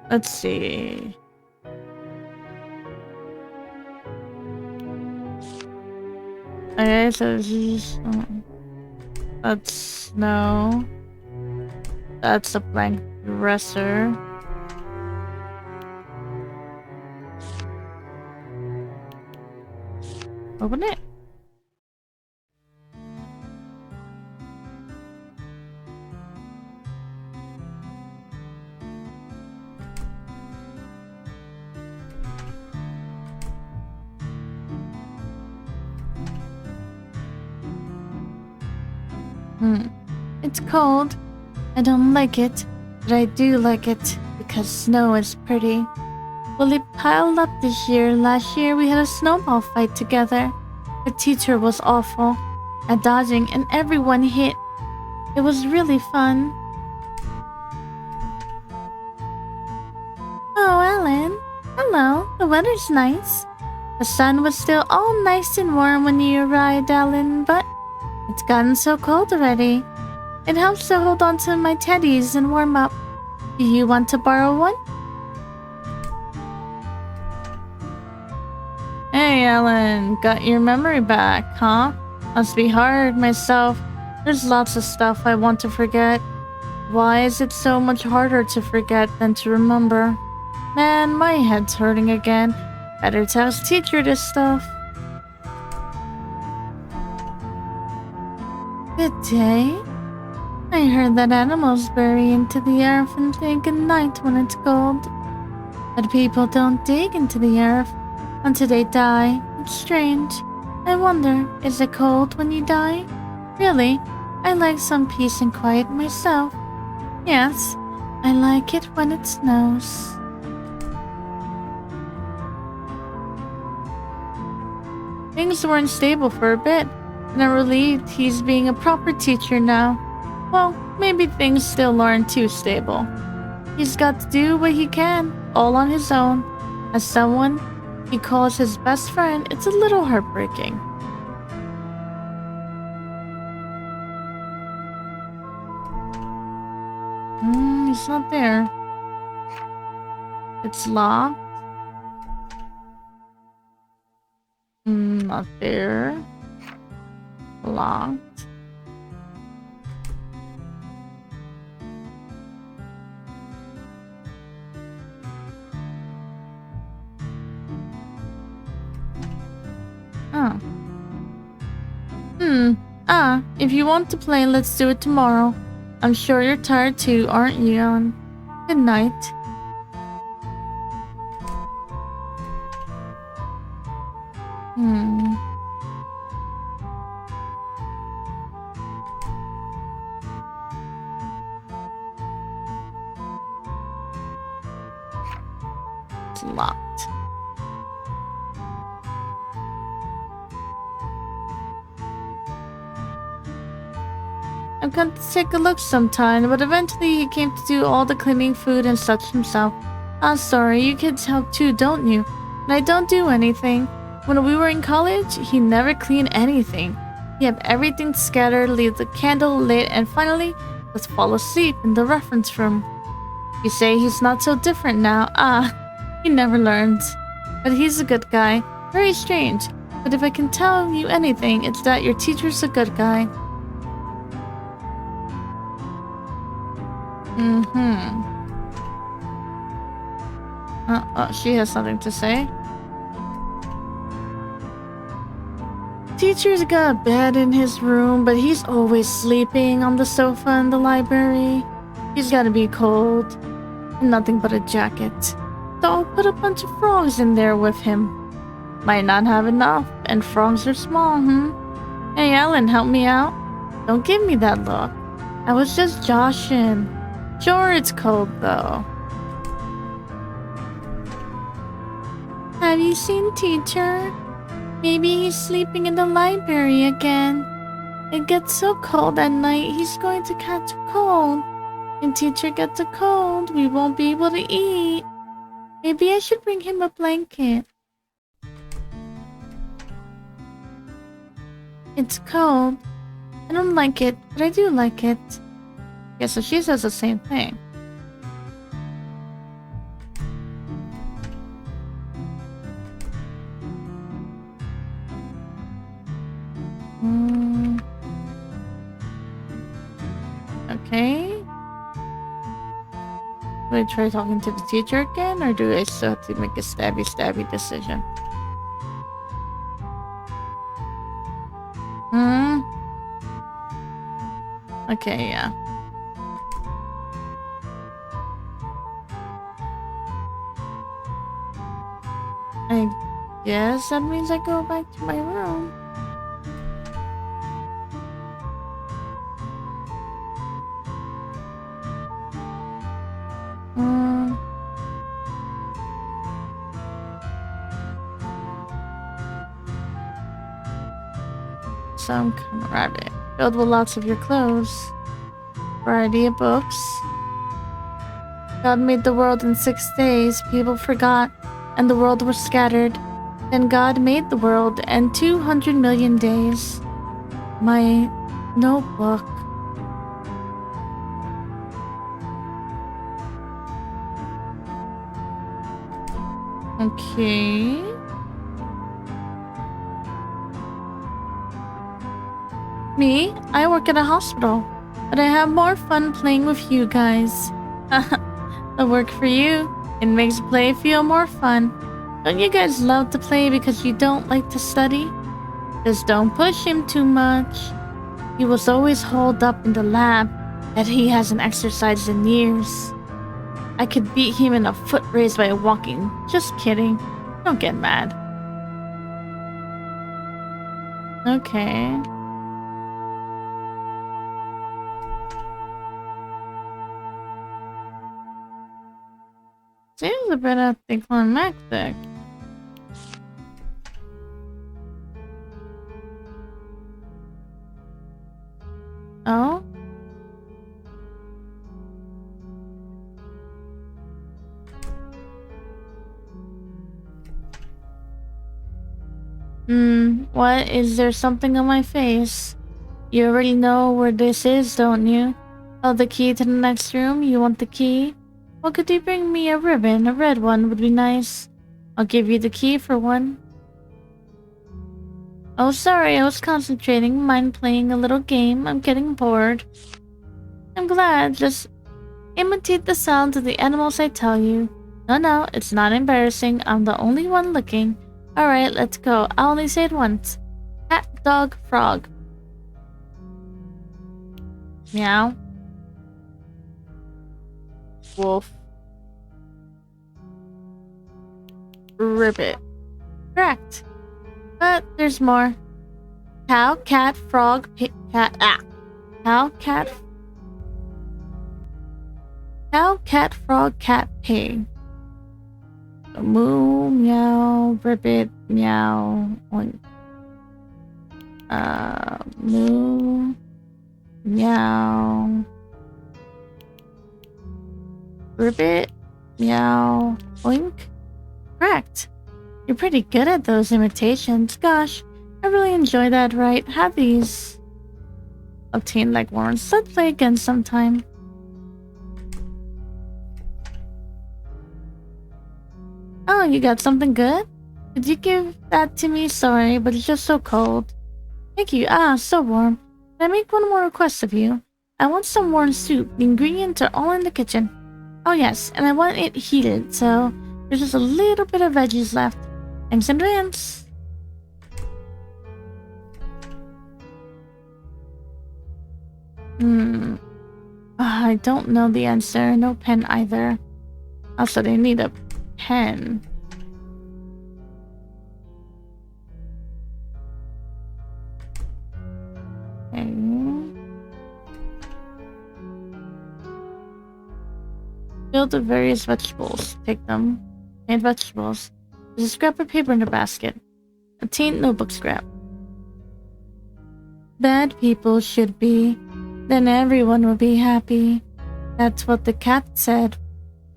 Let's see. Okay, so this is... that's snow. That's a blank dresser. Open it. It's cold. I don't like it, but I do like it because snow is pretty. Well, it piled up this year. Last year we had a snowball fight together. The teacher was awful at dodging and everyone hit. It was really fun. Oh, Ellen. Hello. The weather's nice. The sun was still all nice and warm when you arrived, Ellen, but it's gotten so cold already. It helps to hold on to my teddies and warm up. Do you want to borrow one? Hey, Ellen. Got your memory back, huh? Must be hard myself. There's lots of stuff I want to forget. Why is it so much harder to forget than to remember? Man, my head's hurting again. Better tell teacher this stuff. Good day. I heard that animals bury into the earth and say goodnight when it's cold. But people don't dig into the earth until they die. It's strange. I wonder, is it cold when you die? Really? I like some peace and quiet myself. Yes, I like it when it snows. Things weren't stable for a bit, and I'm relieved he's being a proper teacher now. Well, maybe things still aren't too stable. He's got to do what he can, all on his own. As someone he calls his best friend, it's a little heartbreaking. He's not there. It's locked. Not there. Locked. Oh. If you want to play, let's do it tomorrow. I'm sure you're tired too, aren't you, Ellen? Good night. It's locked. I've got to take a look sometime, but eventually he came to do all the cleaning, food, and such himself. I'm sorry, you kids help too, don't you? And I don't do anything. When we were in college, he never cleaned anything. He'd have everything scattered, leave the candle lit, and finally, just fall asleep in the reference room. You say he's not so different now. He never learns. But he's a good guy. Very strange. But if I can tell you anything, it's that your teacher's a good guy. She has something to say. Teacher's got a bed in his room, but he's always sleeping on the sofa in the library. He's gotta be cold. And nothing but a jacket. So I'll put a bunch of frogs in there with him. Might not have enough, and frogs are small, Hey, Ellen, help me out. Don't give me that look. I was just joshing. Sure, it's cold, though. Have you seen teacher? Maybe he's sleeping in the library again. It gets so cold at night, he's going to catch a cold. If teacher gets a cold, we won't be able to eat. Maybe I should bring him a blanket. It's cold. I don't like it, but I do like it. Yeah, so she says the same thing. Okay. Do I try talking to the teacher again, or do I still have to make a stabby decision? Okay, yeah. I guess that means I go back to my room. Some kind of rabbit filled with lots of your clothes. Variety of books. God made the world in 6 days. People forgot, and the world was scattered. Then God made the world in 200 million days. My notebook. Okay. Me? I work at a hospital, but I have more fun playing with you guys. I work for you. It makes play feel more fun. Don't you guys love to play because you don't like to study? Just don't push him too much. He was always holed up in the lab, and he hasn't exercised in years. I could beat him in a foot race by walking. Just kidding. Don't get mad. Okay. Seems a bit anticlimactic. Oh? What? Is there something on my face? You already know where this is, don't you? Oh, the key to the next room? You want the key? Well, could you bring me a ribbon? A red one would be nice. I'll give you the key for one. Oh, sorry, I was concentrating. Mind playing a little game? I'm getting bored. I'm glad. Just imitate the sounds of the animals I tell you. No, it's not embarrassing. I'm the only one looking. Alright, let's go. I only say it once. Cat, dog, frog. Meow. Wolf. Ribbit. Correct. But there's more. Cow, cat, frog, cat. Cow, cat. Cow, cat, frog, cat, pig. Moo, meow, ribbit, meow. Moo, meow. Ribbit, meow, oink. Correct. You're pretty good at those imitations. Gosh, I really enjoy that, right? Have these obtained like warrants. Let's play again sometime. Oh, you got something good? Could you give that to me? Sorry, but it's just so cold. Thank you. So warm. Can I make one more request of you? I want some warm soup. The ingredients are all in the kitchen. Oh yes, and I want it heated, so there's just a little bit of veggies left. Thanks in advance. I don't know the answer. No pen either. Also, they need a pen. Okay. Fill the various vegetables. Take them. And vegetables. There's a scrap of paper in the basket. A teen notebook scrap. Bad people should be. Then everyone will be happy. That's what the cat said.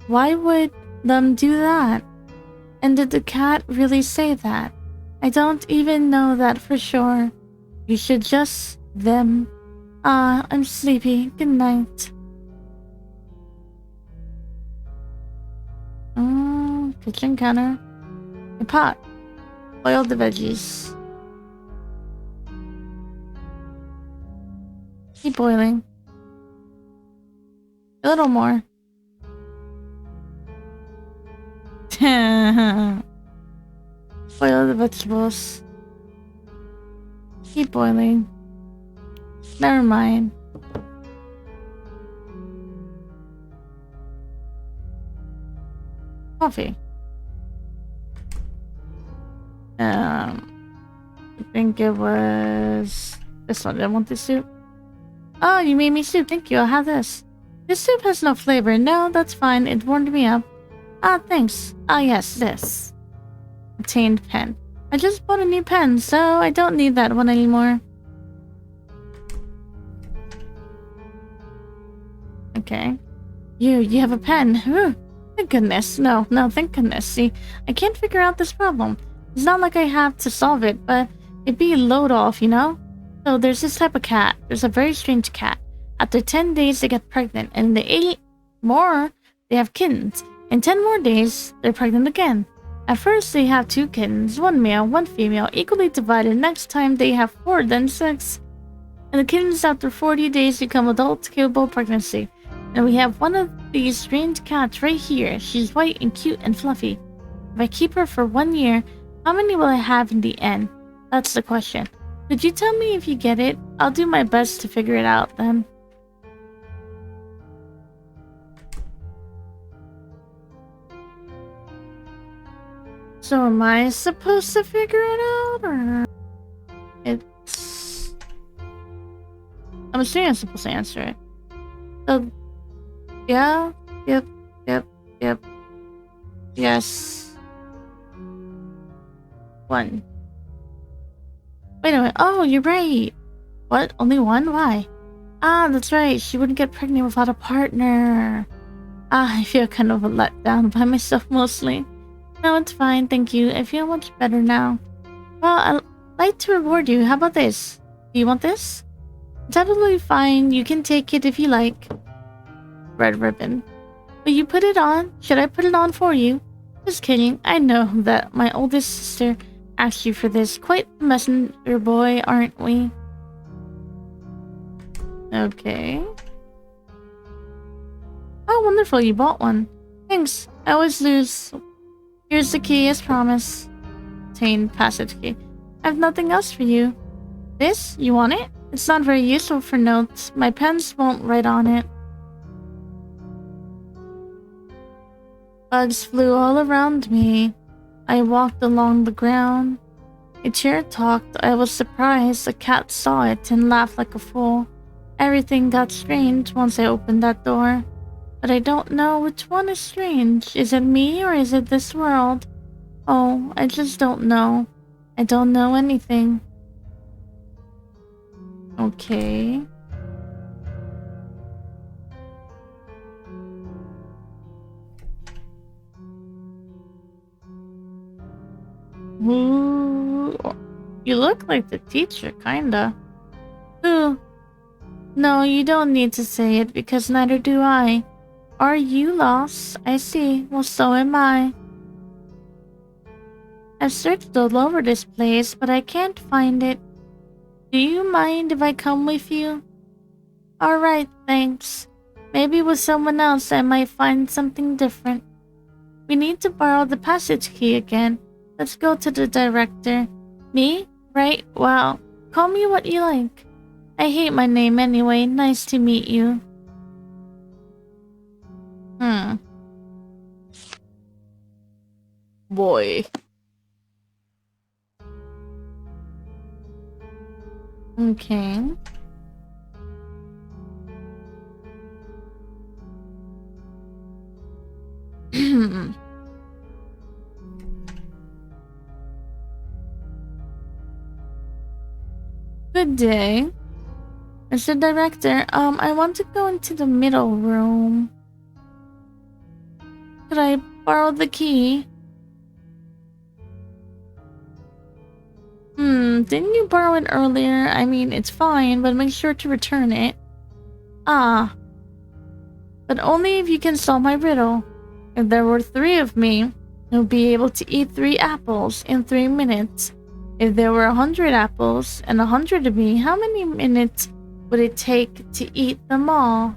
Why would them do that? And did the cat really say that? I don't even know that for sure. You should just them. I'm sleepy. Good night. Kitchen counter. A pot. Boil the veggies. boiling. A little more. Boil the vegetables. Keep boiling. Never mind. Coffee. I think it was this one. I want this soup. Oh, you made me soup. Thank you. I'll have this. This soup has no flavor. No, that's fine. It warmed me up. Ah, thanks. Ah, yes, this. Obtained pen. I just bought a new pen, so I don't need that one anymore. Okay. You have a pen. Ooh, thank goodness. No, thank goodness. See, I can't figure out this problem. It's not like I have to solve it, but it'd be a load off, you know? So there's this type of cat. There's a very strange cat. After 10 days, they get pregnant, and the 8 more, they have kittens. In 10 more days, they're pregnant again. At first, they have 2 kittens, 1 male, 1 female, equally divided. Next time, they have 4, then 6. And the kittens, after 40 days, become adults capable of pregnancy. And we have one of these strange cats right here. She's white and cute and fluffy. If I keep her for 1 year, how many will I have in the end? That's the question. Could you tell me if you get it? I'll do my best to figure it out then. So am I supposed to figure it out, or it's... I'm assuming I'm supposed to answer it. So, yeah, yep, yes. 1. Wait a minute, oh, you're right. What, only 1? Why? Ah, that's right, she wouldn't get pregnant without a partner. Ah, I feel kind of let down by myself mostly. No, it's fine, thank you. I feel much better now. Well, I'd like to reward you. How about this? Do you want this? It's absolutely fine. You can take it if you like. Red ribbon. Will you put it on? Should I put it on for you? Just kidding. I know that my oldest sister asked you for this. Quite the messenger boy, aren't we? Okay. Oh, wonderful. You bought one. Thanks. I always lose. Here's the key, as promised. Obtain passage key. I have nothing else for you. This? You want it? It's not very useful for notes. My pens won't write on it. Bugs flew all around me. I walked along the ground. A chair talked. I was surprised. A cat saw it and laughed like a fool. Everything got strange once I opened that door. But I don't know which one is strange. Is it me or is it this world? Oh, I just don't know. I don't know anything. Okay. Ooh, you look like the teacher, kinda. Ooh. No, you don't need to say it because neither do I. Are you lost? I see. Well, so am I. I've searched all over this place, but I can't find it. Do you mind if I come with you? Alright, thanks. Maybe with someone else I might find something different. We need to borrow the passage key again. Let's go to the director. Me? Right, well, call me what you like. I hate my name anyway. Nice to meet you. Boy. Okay. Good day. Mr. Director, I want to go into the middle room. Could I borrow the key? Didn't you borrow it earlier? I mean, it's fine, but make sure to return it. Ah. But only if you can solve my riddle. If there were 3 of me, you'll be able to eat 3 apples in 3 minutes. If there were 100 apples and 100 of me, how many minutes would it take to eat them all?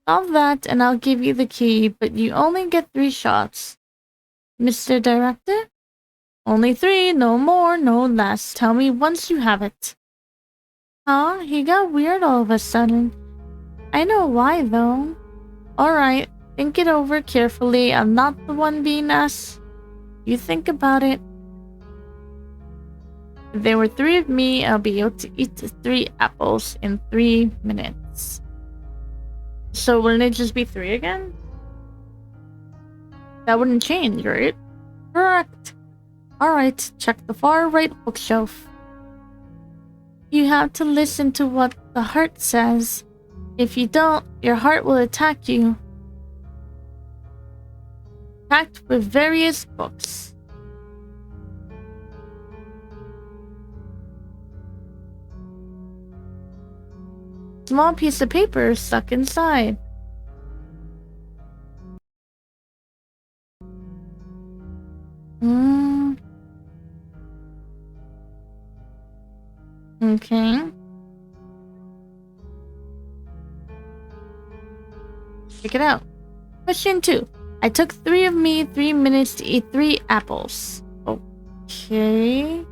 Solve that and I'll give you the key, but you only get 3 shots. Mr. Director? Only 3, no more, no less. Tell me once you have it. Huh? He got weird all of a sudden. I know why, though. Alright, think it over carefully. I'm not the one being asked. You think about it. If there were 3 of me, I'll be able to eat 3 apples in 3 minutes. So wouldn't it just be 3 again? That wouldn't change, right? Correct. Alright, check the far right bookshelf. You have to listen to what the heart says. If you don't, your heart will attack you. Packed with various books. Small piece of paper stuck inside. Okay. Check it out. Question 2. I took 3 of me 3 minutes to eat 3 apples. Okay.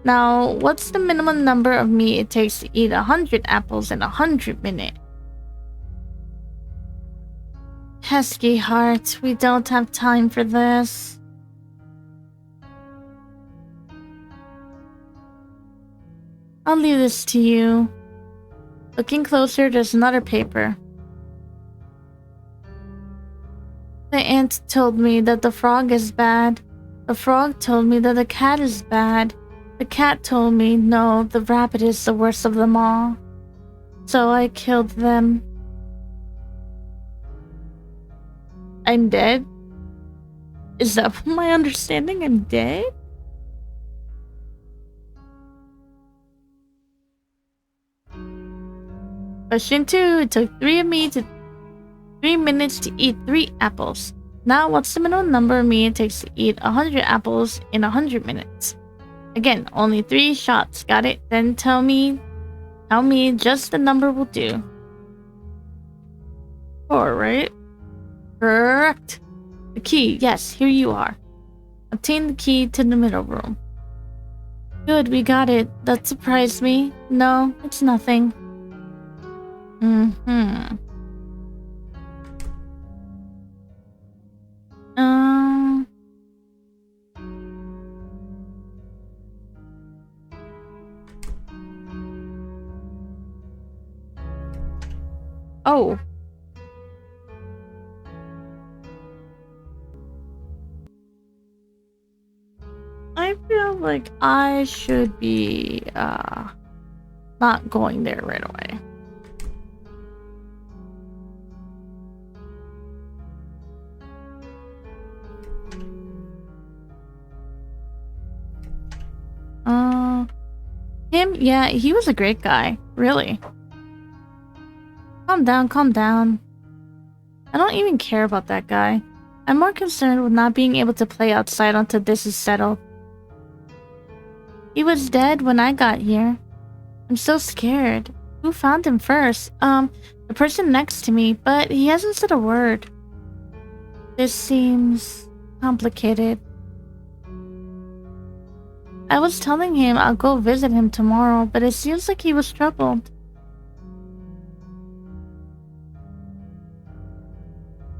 Now, what's the minimum number of meat it takes to eat 100 apples in 100 minutes? Pesky heart, we don't have time for this. I'll leave this to you. Looking closer, there's another paper. The ant told me that the frog is bad. The frog told me that the cat is bad. The cat told me, no, the rabbit is the worst of them all. So I killed them. I'm dead? Is that my understanding? I'm dead? Question 2. It took 3 of me to 3 minutes to eat 3 apples. Now, what's the minimum number of me it takes to eat 100 apples in 100 minutes? Again, only 3 shots. Got it? Then tell me just the number will do. 4, right? Correct. The key. Yes, here you are. Obtain the key to the middle room. Good, we got it. That surprised me. No, it's nothing. Oh. I feel like I should be not going there right away. Him? Yeah, he was a great guy. Really. Calm down, calm down. I don't even care about that guy. I'm more concerned with not being able to play outside until this is settled. He was dead when I got here. I'm so scared. Who found him first? The person next to me, but he hasn't said a word. This seems complicated. I was telling him I'll go visit him tomorrow, but it seems like he was troubled.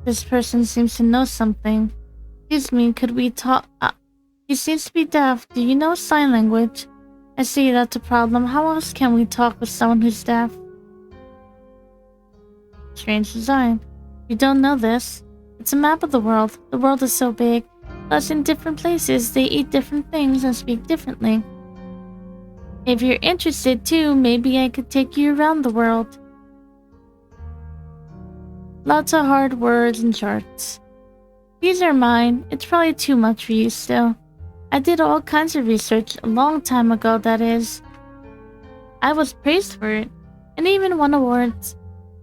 This person seems to know something. Excuse me, could we talk? He seems to be deaf. Do you know sign language? I see, that's a problem. How else can we talk with someone who's deaf? Strange design. You don't know this. It's a map of the world. The world is so big. Plus, in different places, they eat different things and speak differently. If you're interested too, maybe I could take you around the world. Lots of hard words and charts. These are mine. It's probably too much for you still. I did all kinds of research a long time ago, that is. I was praised for it, and even won awards.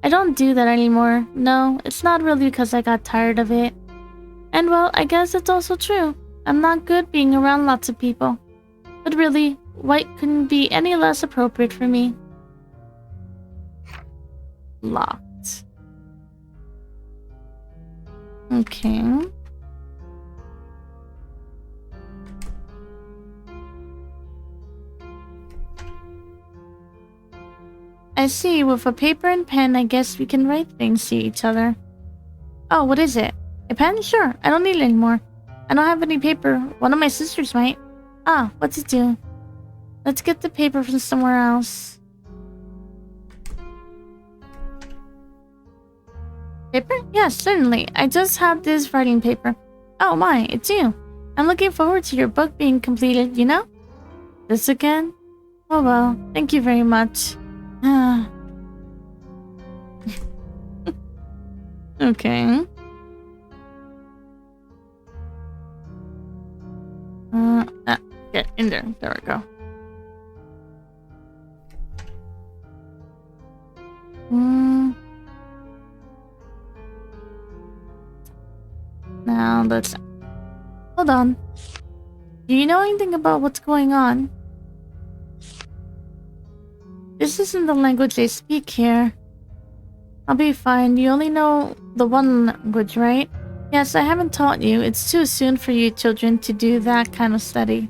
I don't do that anymore. No, it's not really because I got tired of it. And well, I guess it's also true. I'm not good being around lots of people. But really, white couldn't be any less appropriate for me. Locked. Okay. I see, with a paper and pen, I guess we can write things to each other. Oh, what is it? A pen? Sure, I don't need it anymore. I don't have any paper. One of my sisters might. Ah, what's it do? Let's get the paper from somewhere else. Paper? Yes, certainly. I just have this writing paper. Oh my, it's you. I'm looking forward to your book being completed, you know? This again? Oh well, thank you very much. Okay. Get in there. There we go. Now let's... Hold on. Do you know anything about what's going on? This isn't the language they speak here. I'll be fine. You only know the one language, right? Yes, I haven't taught you. It's too soon for you children to do that kind of study.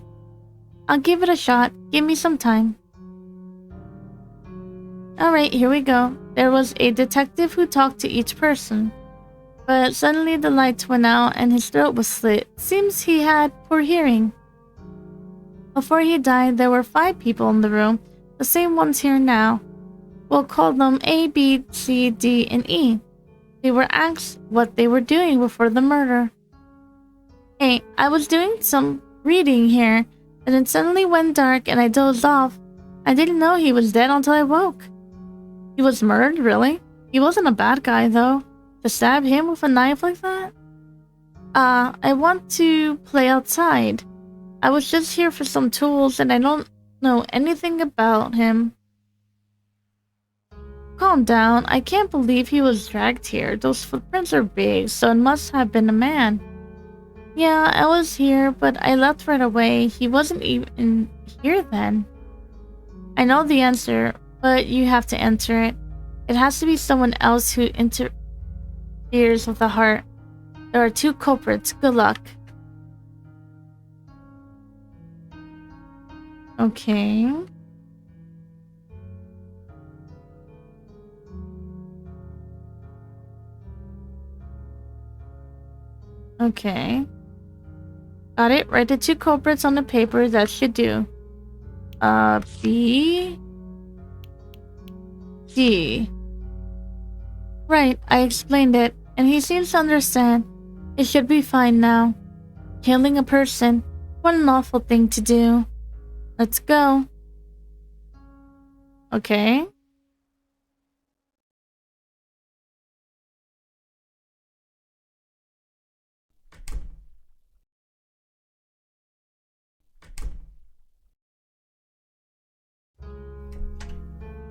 I'll give it a shot. Give me some time. Alright, here we go. There was a detective who talked to each person. But suddenly the lights went out and his throat was slit. Seems he had poor hearing. Before he died, there were 5 people in the room. The same ones here now. We'll call them A, B, C, D, and E. They were asked what they were doing before the murder. Hey, I was doing some reading here, and it suddenly went dark and I dozed off. I didn't know he was dead until I woke. He was murdered, really? He wasn't a bad guy, though. To stab him with a knife like that? I want to play outside. I was just here for some tools and I don't know anything about him. Calm down. I can't believe he was dragged here. Those footprints are big, so it must have been a man. Yeah, I was here, but I left right away. He wasn't even here then. I know the answer, but you have to answer it. It has to be someone else who interferes with the heart. There are 2 culprits. Good luck. Okay. Okay. Got it. Write the 2 culprits on the paper. That should do. B... D. Right, I explained it, and he seems to understand. It should be fine now. Killing a person. What an awful thing to do. Let's go. Okay.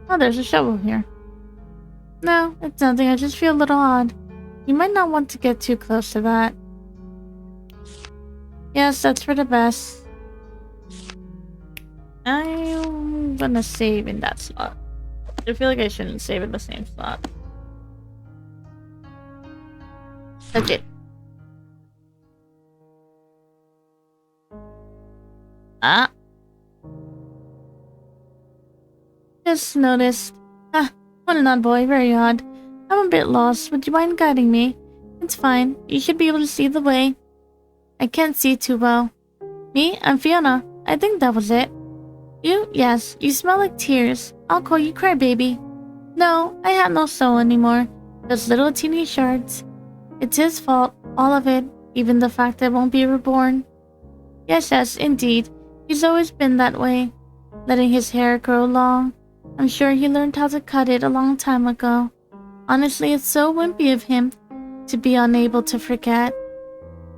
Oh, there's a shovel here. No, it's nothing. I just feel a little odd. You might not want to get too close to that. Yes, that's for the best. I'm gonna save in that slot. I feel like I shouldn't save in the same slot. That's it. Ah. Just noticed. Ah, what an odd boy. Very odd. I'm a bit lost. Would you mind guiding me? It's fine. You should be able to see the way. I can't see too well. Me? I'm Fiona. I think that was it. You? Yes. You smell like tears. I'll call you Crybaby. No, I have no soul anymore. Just little teeny shards. It's his fault. All of it. Even the fact I won't be reborn. Yes, indeed. He's always been that way. Letting his hair grow long. I'm sure he learned how to cut it a long time ago. Honestly, it's so wimpy of him to be unable to forget.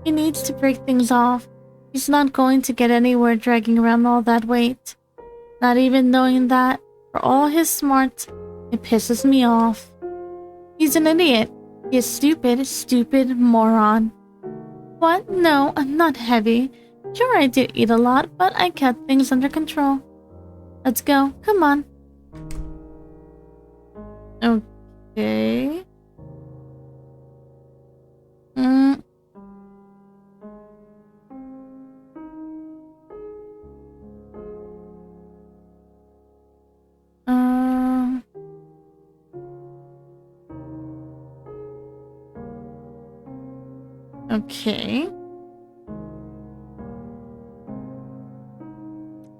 He needs to break things off. He's not going to get anywhere dragging around all that weight. Not even knowing that, for all his smarts, it pisses me off. He's an idiot. He is stupid, stupid moron. What? No, I'm not heavy. Sure, I did eat a lot, but I kept things under control. Let's go. Come on. Okay. Mm. Uh. Okay.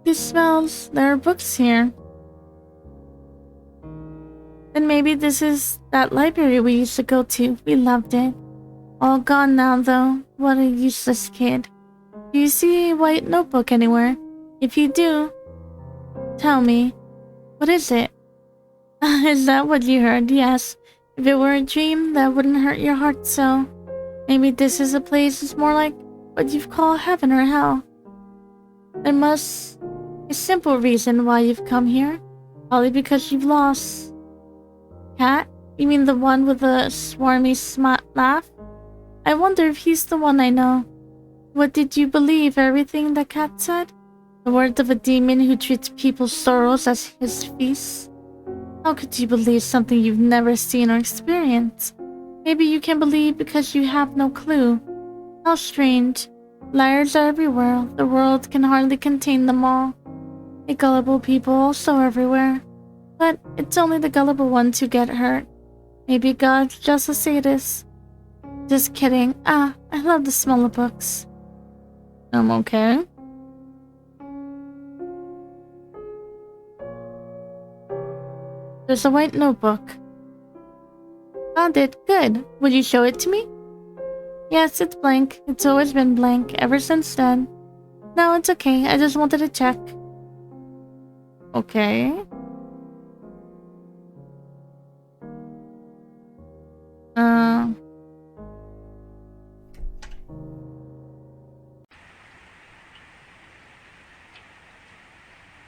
This smells. There are books here. And maybe this is that library we used to go to. We loved it. All gone now, though. What a useless kid. Do you see a white notebook anywhere? If you do, tell me. What is it? Is that what you heard? Yes. If it were a dream, that wouldn't hurt your heart so. Maybe this is a place that's more like what you've called heaven or hell. There must be a simple reason why you've come here. Probably because you've lost. Cat? You mean the one with the swarmy laugh? I wonder if he's the one I know. What did you believe? Everything the cat said? The words of a demon who treats people's sorrows as his feasts? How could you believe something you've never seen or experienced? Maybe you can believe because you have no clue. How strange. Liars are everywhere. The world can hardly contain them all. A gullible people also everywhere. But it's only the gullible ones who get hurt. Maybe God's just a sadist. Just kidding. I love the smell of books. I'm okay. There's a white notebook. Found it. Good. Would you show it to me? Yes, it's blank. It's always been blank ever since then. No, it's okay. I just wanted to check. Okay.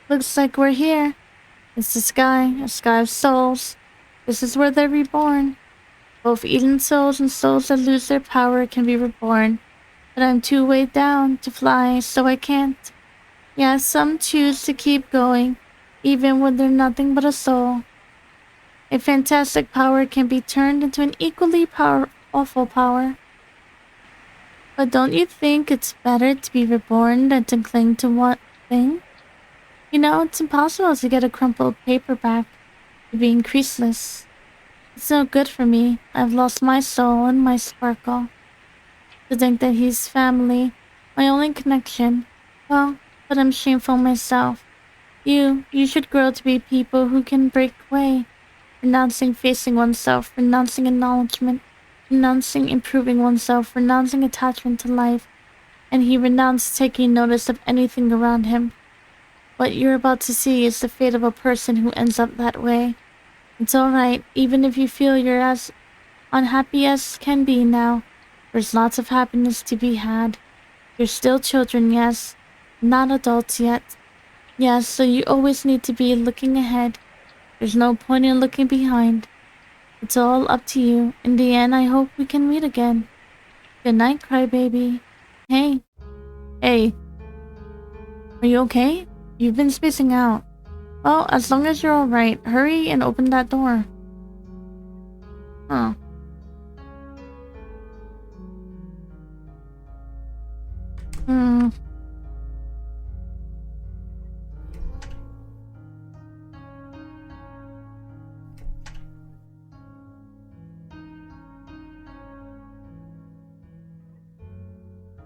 Looks like we're here. It's the sky, a sky of souls. This is where they're reborn. Both Eden souls and souls that lose their power can be reborn. But I'm too weighed down to fly, so I can't. Yeah, some choose to keep going, even when they're nothing but a soul. A fantastic power can be turned into an equally awful power. But don't you think it's better to be reborn than to cling to one thing? You know, it's impossible to get a crumpled paperback to being creaseless. It's no good for me. I've lost my soul and my sparkle. To think that he's family, my only connection. Well, but I'm shameful myself. You should grow to be people who can break away. Renouncing facing oneself, renouncing acknowledgement, renouncing improving oneself, renouncing attachment to life. And he renounced taking notice of anything around him. What you're about to see is the fate of a person who ends up that way. It's alright, even if you feel you're as unhappy as can be now. There's lots of happiness to be had. You're still children, yes. Not adults yet. Yes, so you always need to be looking ahead. There's no point in looking behind. It's all up to you. In the end, I hope we can meet again. Good night, crybaby. Hey. Hey. Are you okay? You've been spacing out. Well, as long as you're alright, hurry and open that door. Huh.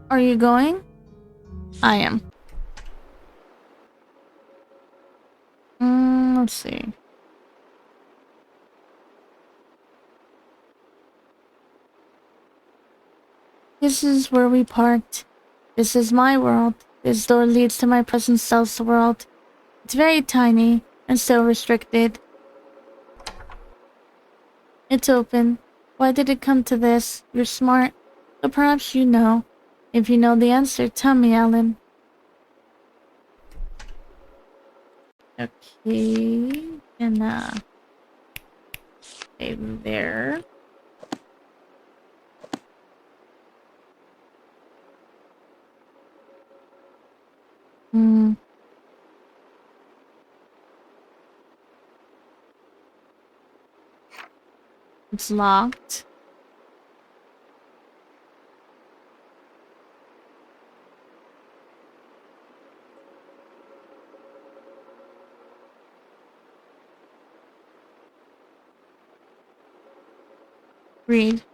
Are you going? I am. Let's see. This is where we parked. This is my world. This door leads to my present self's world. It's very tiny and so restricted. It's open. Why did it come to this? You're smart. So perhaps you know. If you know the answer, tell me, Ellen. Okay. And, stay there. It's locked. Read.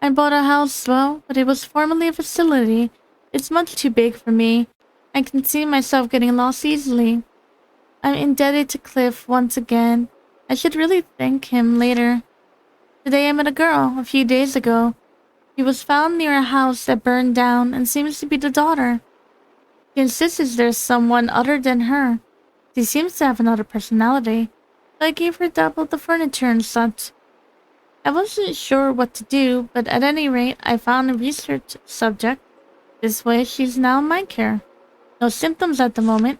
I bought a house, well, but it was formerly a facility. It's much too big for me. I can see myself getting lost easily. I'm indebted to Cliff once again. I should really thank him later. Today I met a girl, a few days ago. She was found near a house that burned down and seems to be the daughter. She insists there's someone other than her. She seems to have another personality, so I gave her double the furniture and such. I wasn't sure what to do, but at any rate, I found a research subject. This way, she's now in my care. No symptoms at the moment.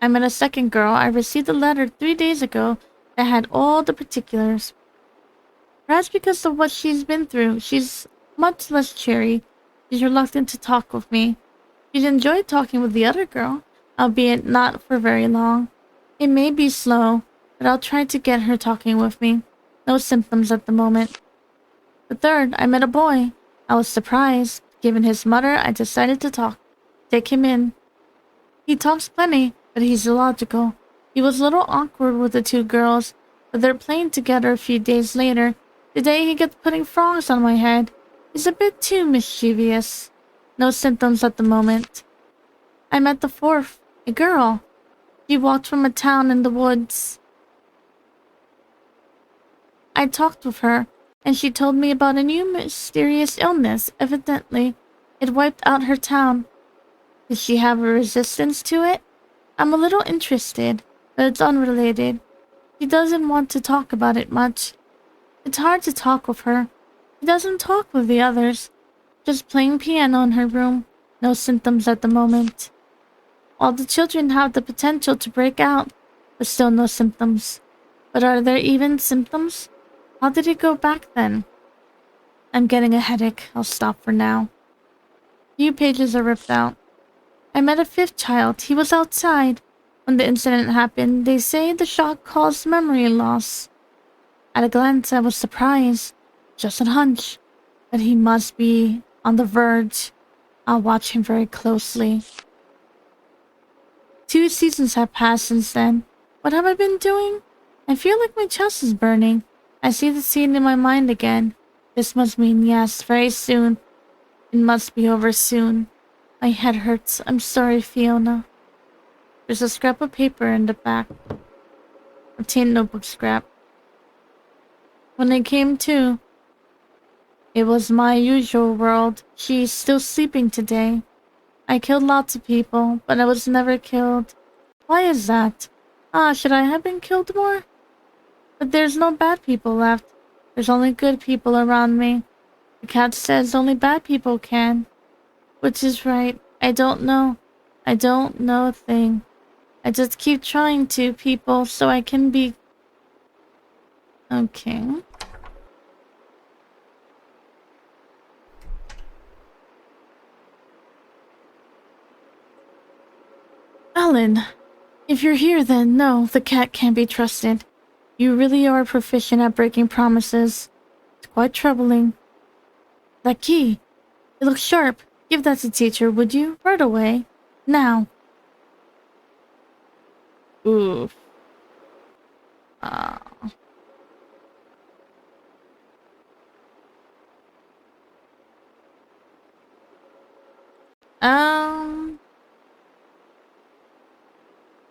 I met a second girl. I received a letter 3 days ago that had all the particulars. Perhaps because of what she's been through, she's much less cheery. She's reluctant to talk with me. She's enjoyed talking with the other girl, albeit not for very long. It may be slow, but I'll try to get her talking with me. No symptoms at the moment. The third, I met a boy. I was surprised. Given his mother, I decided to talk. Take him in. He talks plenty, but he's illogical. He was a little awkward with the two girls, but they're playing together a few days later. Today he gets putting frogs on my head. He's a bit too mischievous. No symptoms at the moment. I met the fourth, a girl. She walked from a town in the woods. I talked with her, and she told me about a new mysterious illness. Evidently, it wiped out her town. Did she have a resistance to it? I'm a little interested, but it's unrelated. She doesn't want to talk about it much. It's hard to talk with her. She doesn't talk with the others. Just playing piano in her room. No symptoms at the moment. All the children have the potential to break out, but still no symptoms. But are there even symptoms? How did it go back then? I'm getting a headache. I'll stop for now. Few pages are ripped out. I met a fifth child. He was outside. When the incident happened, they say the shock caused memory loss. At a glance, I was surprised. Just a hunch. But he must be on the verge. I'll watch him very closely. 2 seasons have passed since then. What have I been doing? I feel like my chest is burning. I see the scene in my mind again. This must mean yes, very soon. It must be over soon. My head hurts. I'm sorry, Fiona. There's a scrap of paper in the back. A tin notebook scrap. When I came to, it was my usual world. She's still sleeping today. I killed lots of people, but I was never killed. Why is that? Should I have been killed more? But there's no bad people left. There's only good people around me. The cat says only bad people can. Which is right. I don't know. I don't know a thing. I just keep trying to, people, so I can be... Okay. Alan, if you're here then, no, the cat can't be trusted. You really are proficient at breaking promises. It's quite troubling. That key. It looks sharp. Give that to teacher, would you? Right away. Now. Oof.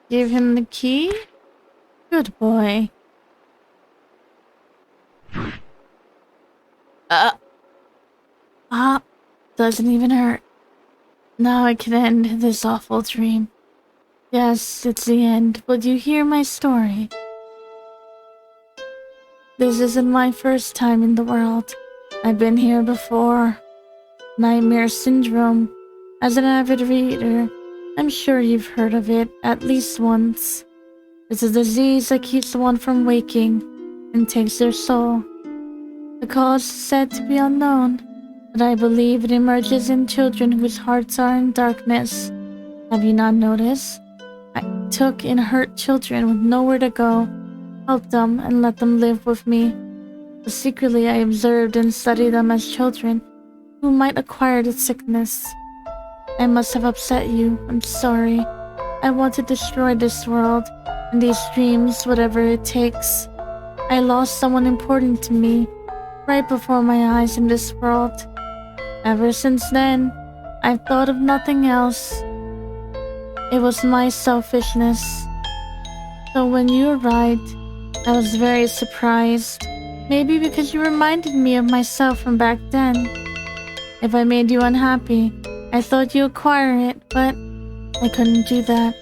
Give him the key? Good boy. Doesn't even hurt. Now I can end this awful dream. Yes, it's the end. Would you hear my story? This isn't my first time in the world. I've been here before. Nightmare syndrome. As an avid reader, I'm sure you've heard of it at least once. It's a disease that keeps one from waking and takes their soul. The cause is said to be unknown, but I believe it emerges in children whose hearts are in darkness. Have you not noticed? I took in hurt children with nowhere to go, helped them, and let them live with me. but secretly I observed and studied them as children who might acquire the sickness. I must have upset you. I'm sorry. I want to destroy this world and these dreams, whatever it takes. I lost someone important to me right before my eyes in this world. Ever since then, I've thought of nothing else. It was my selfishness. So when you arrived, I was very surprised. Maybe because you reminded me of myself from back then. If I made you unhappy, I thought you'd acquire it, but I couldn't do that.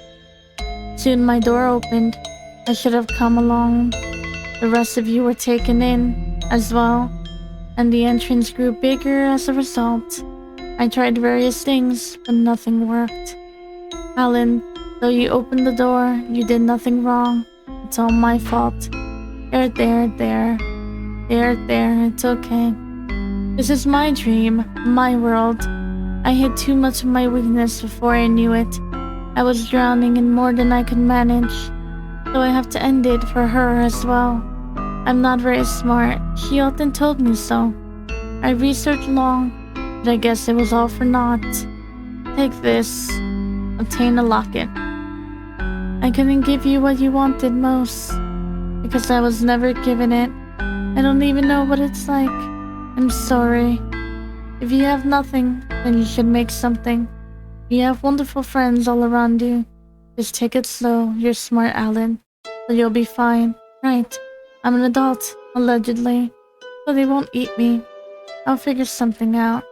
Soon my door opened. I should have come along. The rest of you were taken in as well, and the entrance grew bigger as a result. I tried various things, but nothing worked. Alan, though you opened the door, you did nothing wrong. It's all my fault. There. It's okay. This is my dream, my world. I hid too much of my weakness before I knew it. I was drowning in more than I could manage, so I have to end it for her as well. I'm not very smart. She often told me so. I researched long, but I guess it was all for naught. Take this. Obtain a locket. I couldn't give you what you wanted most, because I was never given it. I don't even know what it's like. I'm sorry. If you have nothing, then you should make something. You have wonderful friends all around you. Just take it slow. You're smart, Alan. So you'll be fine. Right. I'm an adult, allegedly. So they won't eat me. I'll figure something out.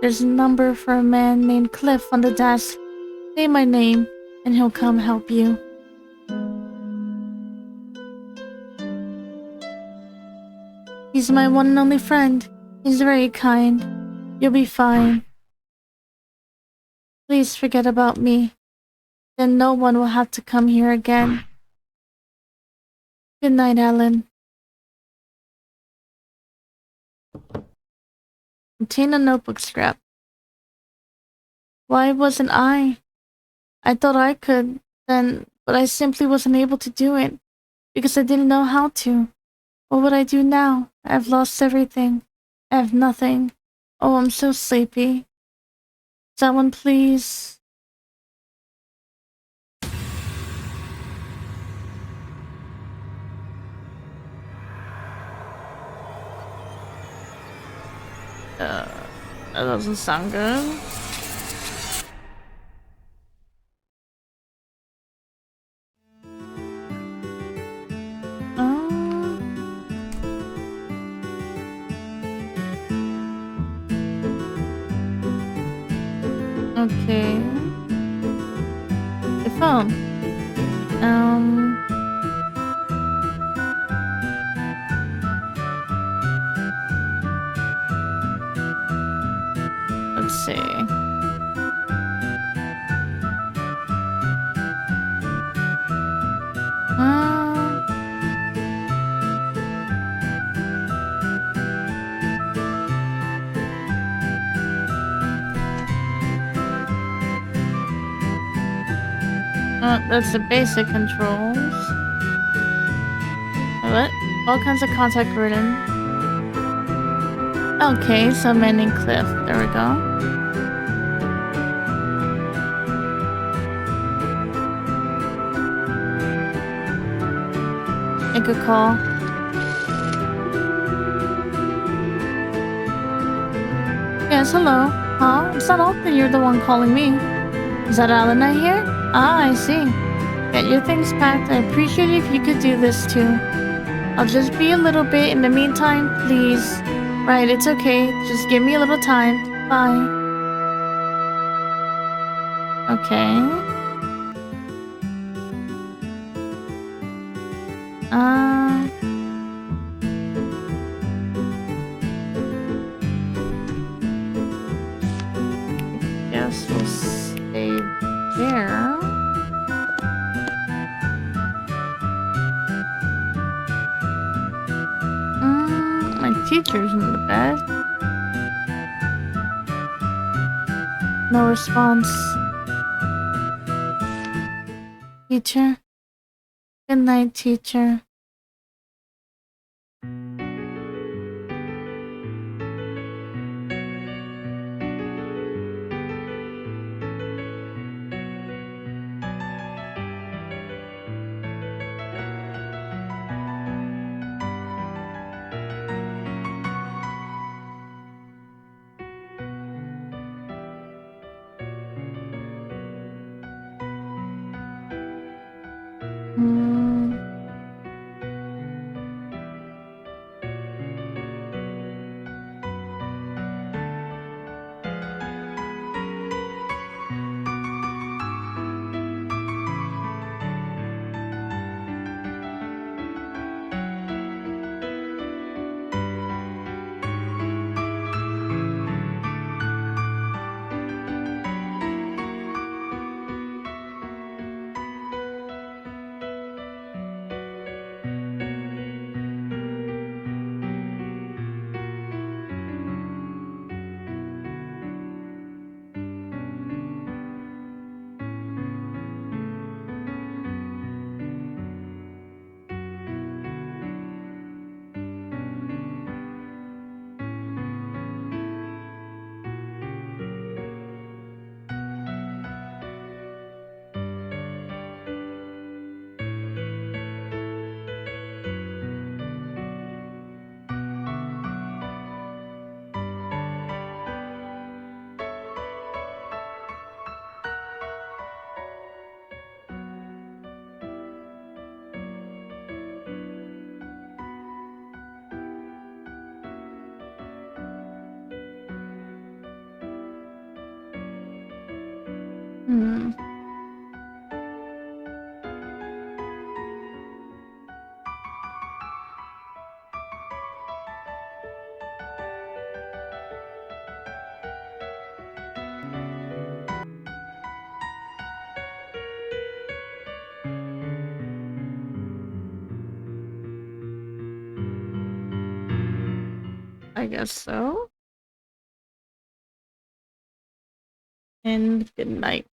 There's a number for a man named Cliff on the desk. Say my name, and he'll come help you. He's my one and only friend. He's very kind. You'll be fine. Please forget about me. Then no one will have to come here again. Good night, Alan. Obtain a notebook scrap. Why wasn't I? I thought I could then, but I simply wasn't able to do it because I didn't know how to. What would I do now? I've lost everything. I have nothing. Oh, I'm so sleepy. Someone please. That doesn't sound good. Okay. The phone. Let's see. That's the basic controls. What? All kinds of contact written. Okay, so mending Cliff. There we go. Make a call. Yes, hello. Huh? It's not often you're the one calling me. Is that Alan I hear? Ah, I see. Get your things packed. I appreciate it if you could do this too. I'll just be a little bit in the meantime, please. Right, it's okay. Just give me a little time. Bye. Okay. Guess we'll stay there. My teacher's in the bed. No response. Teacher? Good night, teacher. Hmm. I guess so. And good night.